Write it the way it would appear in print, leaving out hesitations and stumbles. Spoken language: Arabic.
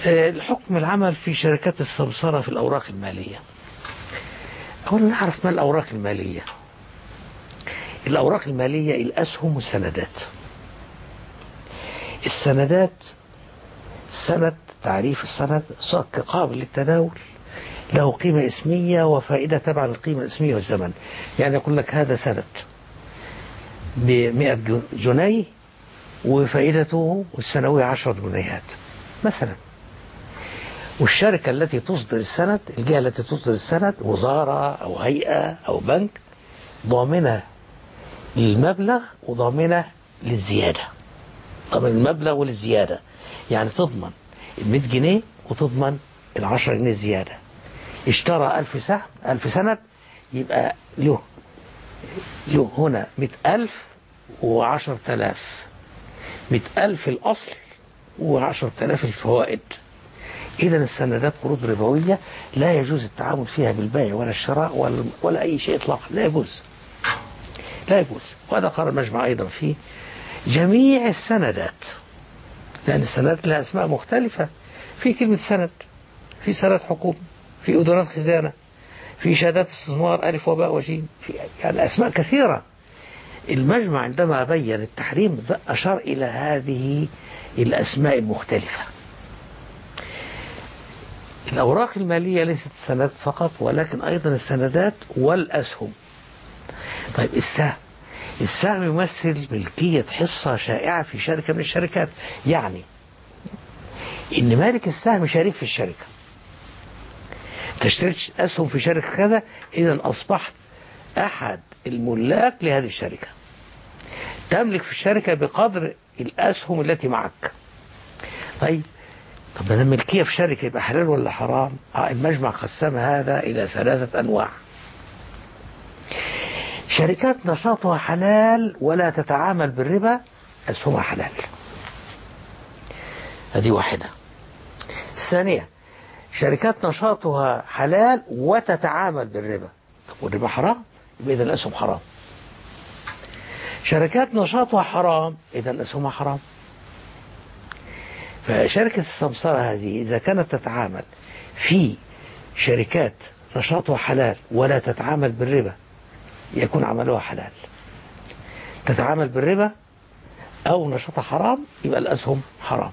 الحكم العمل في شركات السمسرة في الأوراق المالية. أولا نعرف ما الأوراق المالية. الأوراق المالية الأسهم والسندات. السندات، سند، تعريف السند قابل للتداول، له قيمة اسمية وفائدة تبع القيمة الاسمية والزمن. يعني يقول لك هذا سند ب100 جنيه وفائدته السنوية 10 جنيهات مثلا. والشركة التي تصدر السند، الجهة التي تصدر السند، وزارة أو هيئة أو بنك، ضامنة للمبلغ وضامنة للزيادة. ضامن المبلغ وللزيادة، يعني تضمن 100 جنيه وتضمن 10 جنيه زيادة. اشترى 1000 سهم، 1000 سند، يبقى له هنا 100,000 و10,000. 100,000 الأصل و10,000 الفوائد. إذا السندات قروض ربوية لا يجوز التعامل فيها بالبيع ولا الشراء ولا أي شيء إطلاقا، لا يجوز. لا يجوز. وهذا قرر المجمع أيضا في جميع السندات، لأن السندات لها أسماء مختلفة. في كلمة سند، في سند حكومة، في أذونات خزانة، في شهادات استثمار ألف وباء وجيم، في يعني أسماء كثيرة. المجمع عندما بين التحريم أشار إلى هذه الأسماء المختلفة. الأوراق المالية ليست السندات فقط، ولكن أيضا السندات والأسهم. طيب السهم يمثل ملكية حصة شائعة في شركة من الشركات، يعني إن مالك السهم شريك في الشركة. تشتريت أسهم في شركة كذا، إذا أصبحت أحد الملاك لهذه الشركة، تملك في الشركة بقدر الأسهم التي معك. طيب أنا الملكية في شركة يبقى حلال ولا حرام؟ المجمع قسم هذا إلى 3 أنواع. شركات نشاطها حلال ولا تتعامل بالربا، أسهمها حلال، هذه واحدة. الثانية، شركات نشاطها حلال وتتعامل بالربا، والربا حرام، يبقى إذا الأسهم حرام. شركات نشاطها حرام، إذا الأسهم حرام. فشركة السمسرة هذه إذا كانت تتعامل في شركات نشاطها حلال ولا تتعامل بالربا، يكون عملها حلال. تتعامل بالربا أو نشاطها حرام، يبقى الأسهم حرام.